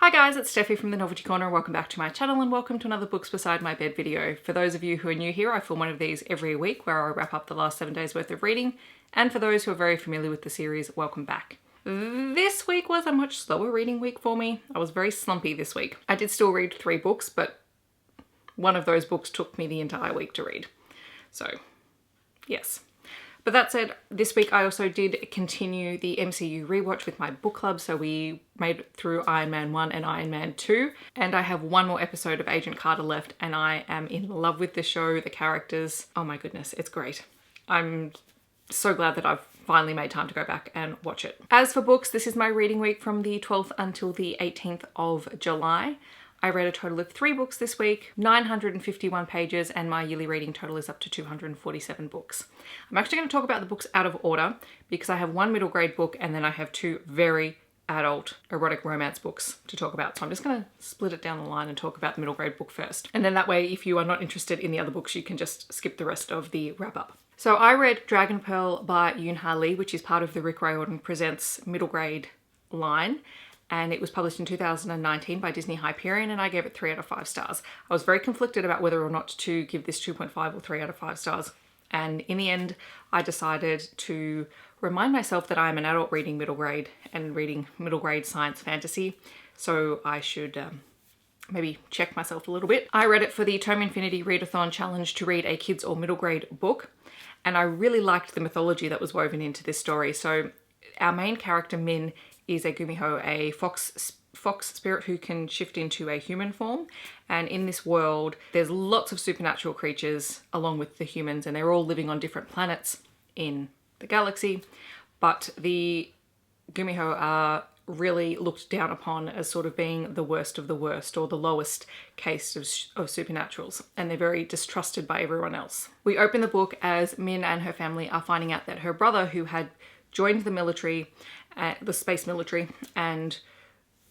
Hi guys, it's Steffi from the Novelty Corner. Welcome back to my channel and welcome to another Books Beside My Bed video. For those of you who are new here, I film one of these every week where I wrap up the last 7 days worth of reading. And for those who are very familiar with the series, welcome back. This week was a much slower reading week for me. I was very slumpy this week. I did still read 3 books, but one of those books took me the entire week to read. So, yes. But that said, this week I also did continue the MCU rewatch with my book club. So we made it through Iron Man 1 and Iron Man 2. And I have one more episode of Agent Carter left and I am in love with the show, the characters. Oh my goodness, it's great. I'm so glad that I've finally made time to go back and watch it. As for books, this is my reading week from the 12th until the 18th of July. I read a total of 3 books this week, 951 pages, and my yearly reading total is up to 247 books. I'm actually going to talk about the books out of order because I have 1 middle grade book and then I have 2 very adult erotic romance books to talk about. So I'm just going to split it down the line and talk about the middle grade book first. And then that way, if you are not interested in the other books, you can just skip the rest of the wrap up. So I read Dragon Pearl by Yoon Ha Lee, which is part of the Rick Riordan Presents middle grade line. And it was published in 2019 by Disney Hyperion and I gave it 3 out of 5 stars. I was very conflicted about whether or not to give this 2.5 or 3 out of 5 stars. And in the end, I decided to remind myself that I'm an adult reading middle grade and reading middle grade science fantasy. So I should maybe check myself a little bit. I read it for the Tome Infinity Readathon Challenge to read a kids or middle grade book. And I really liked the mythology that was woven into this story. So our main character, Min, is a gumiho, a fox spirit who can shift into a human form. And in this world, there's lots of supernatural creatures along with the humans, and they're all living on different planets in the galaxy. But the gumiho are really looked down upon as sort of being the worst of the worst, or the lowest case of supernaturals, and they're very distrusted by everyone else. We open the book as Min and her family are finding out that her brother, who had joined the military, the space military, and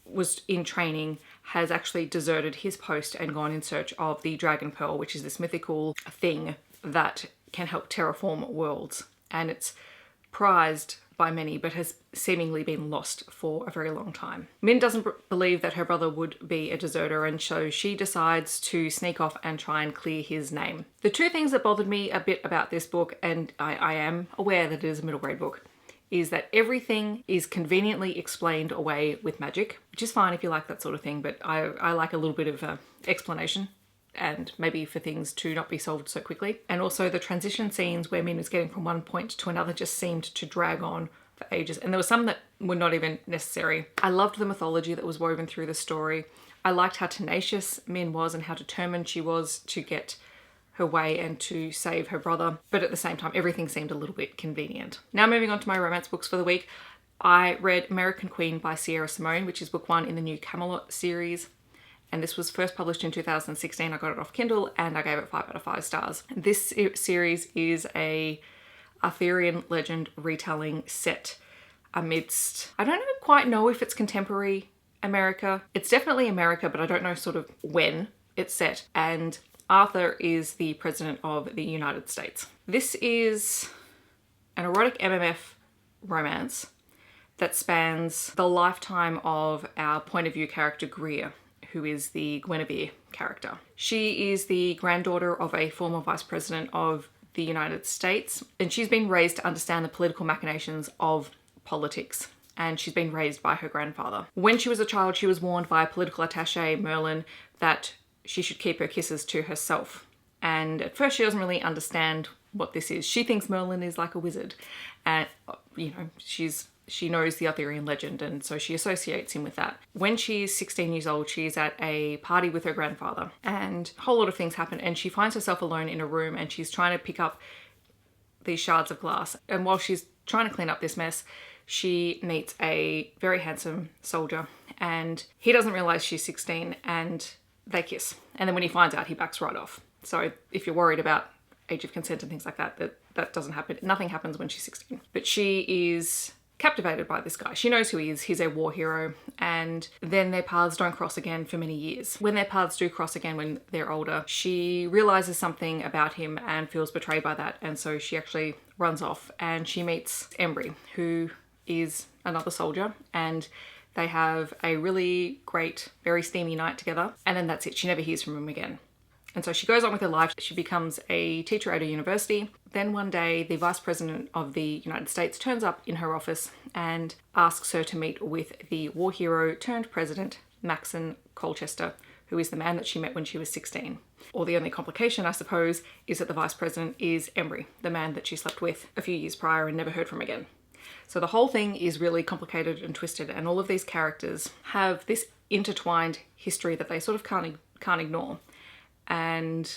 was in training, has actually deserted his post and gone in search of the Dragon Pearl, which is this mythical thing that can help terraform worlds. And it's prized by many, but has seemingly been lost for a very long time. Min doesn't believe that her brother would be a deserter, and so she decides to sneak off and try and clear his name. The 2 things that bothered me a bit about this book, and I am aware that it is a middle grade book, is that everything is conveniently explained away with magic, which is fine if you like that sort of thing, but I like a little bit of explanation and maybe for things to not be solved so quickly. And also the transition scenes where Min is getting from one point to another just seemed to drag on for ages. And there were some that were not even necessary. I loved the mythology that was woven through the story. I liked how tenacious Min was and how determined she was to get her way and to save her brother, but at the same time everything seemed a little bit convenient. Now moving on to my romance books for the week, I read American Queen by Sierra Simone, which is book 1 in the new Camelot series, and this was first published in 2016. I got it off Kindle and I gave it 5 out of 5 stars. This series is a Arthurian legend retelling set amidst, I don't quite know if it's contemporary America. It's definitely America, but I don't know sort of when it's set, and Arthur is the president of the United States. This is an erotic MMF romance that spans the lifetime of our point of view character Greer, who is the Guinevere character. She is the granddaughter of a former vice president of the United States, and she's been raised to understand the political machinations of politics, and she's been raised by her grandfather. When she was a child, she was warned by a political attaché, Merlin, that she should keep her kisses to herself. And at first she doesn't really understand what this is. She thinks Merlin is like a wizard. And, you know, she knows the Arthurian legend, and so she associates him with that. When she's 16 years old, she's at a party with her grandfather and a whole lot of things happen, and she finds herself alone in a room and she's trying to pick up these shards of glass. And while she's trying to clean up this mess, she meets a very handsome soldier and he doesn't realize she's 16 and they kiss. And then when he finds out, he backs right off. So if you're worried about age of consent and things like that, that doesn't happen. Nothing happens when she's 16. But she is captivated by this guy. She knows who he is. He's a war hero. And then their paths don't cross again for many years. When their paths do cross again when they're older, she realizes something about him and feels betrayed by that. And so she actually runs off and she meets Embry, who is another soldier, and They have a really great, very steamy night together, and then that's it. She never hears from him again. And so she goes on with her life. She becomes a teacher at a university. Then one day, the Vice President of the United States turns up in her office and asks her to meet with the war hero turned president, Maxon Colchester, who is the man that she met when she was 16. Or the only complication, I suppose, is that the Vice President is Embry, the man that she slept with a few years prior and never heard from again. So the whole thing is really complicated and twisted, and all of these characters have this intertwined history that they sort of can't ignore. And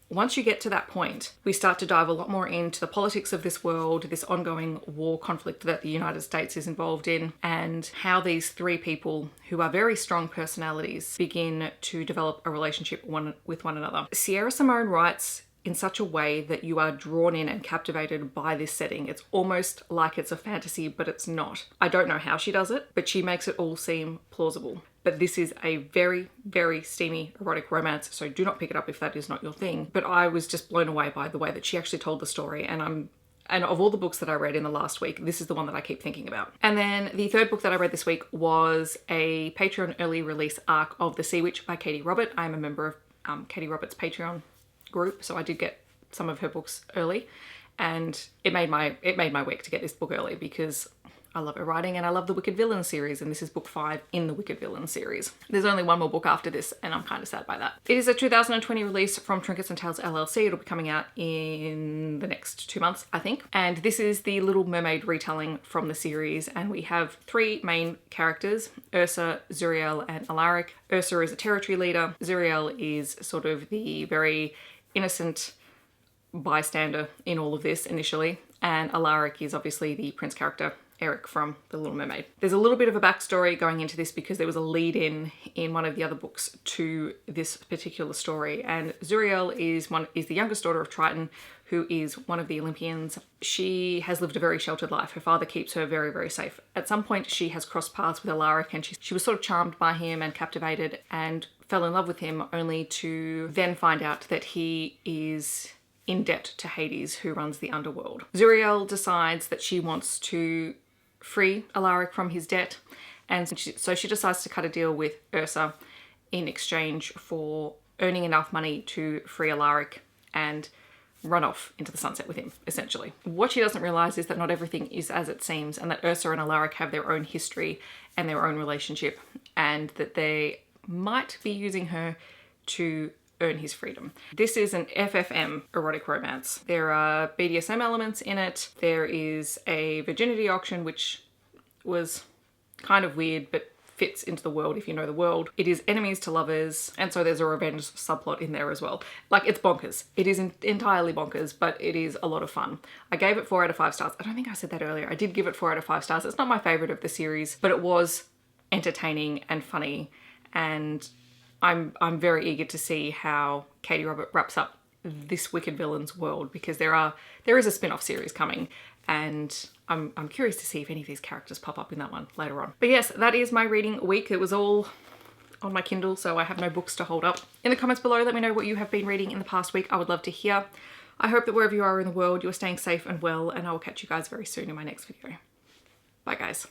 once you get to that point, we start to dive a lot more into the politics of this world, this ongoing war conflict that the United States is involved in, and how these three people, who are very strong personalities, begin to develop a relationship with one another. Sierra Simone writes in such a way that you are drawn in and captivated by this setting. It's almost like it's a fantasy, but it's not. I don't know how she does it, but she makes it all seem plausible. But this is a very, very steamy erotic romance, so do not pick it up if that is not your thing. But I was just blown away by the way that she actually told the story, and of all the books that I read in the last week, this is the one that I keep thinking about. And then the third book that I read this week was a Patreon early release arc of The Sea Witch by Katie Robert. I'm a member of Katie Robert's Patreon group, so I did get some of her books early, and it made my week to get this book early because I love her writing and I love the Wicked Villain series, and this is book 5 in the Wicked Villain series. There's only one more book after this, and I'm kind of sad by that. It is a 2020 release from Trinkets and Tales LLC. It'll be coming out in the next 2 months, I think. And this is the Little Mermaid retelling from the series, and we have 3 main characters, Ursa, Zuriel, and Alaric. Ursa is a territory leader. Zuriel is sort of the very innocent bystander in all of this initially, and Alaric is obviously the prince character, Eric from The Little Mermaid. There's a little bit of a backstory going into this because there was a lead-in in one of the other books to this particular story, and Zuriel is the youngest daughter of Triton, who is one of the Olympians. She has lived a very sheltered life. Her father keeps her very, very safe. At some point, she has crossed paths with Alaric, and she was sort of charmed by him and captivated and fell in love with him, only to then find out that he is in debt to Hades, who runs the underworld. Zuriel decides that she wants to free Alaric from his debt, and so she decides to cut a deal with Ursa in exchange for earning enough money to free Alaric and run off into the sunset with him, essentially. What she doesn't realize is that not everything is as it seems, and that Ursa and Alaric have their own history and their own relationship, and that they might be using her to earn his freedom. This is an FFM erotic romance. There are BDSM elements in it. There is a virginity auction, which was kind of weird, but fits into the world if you know the world. It is enemies to lovers, and so there's a revenge subplot in there as well. Like, it's bonkers. It is entirely bonkers, but it is a lot of fun. I gave it 4 out of 5 stars. I don't think I said that earlier. I did give it 4 out of 5 stars. It's not my favorite of the series, but it was entertaining and funny, and I'm very eager to see how Katie Robert wraps up this Wicked Villains world, because there is a spin-off series coming, and I'm curious to see if any of these characters pop up in that one later on. But yes, that is my reading week. It was all on my Kindle, so I have no books to hold up. In the comments below, let me know what you have been reading in the past week. I would love to hear. I hope that wherever you are in the world, you are staying safe and well, and I will catch you guys very soon in my next video. Bye guys.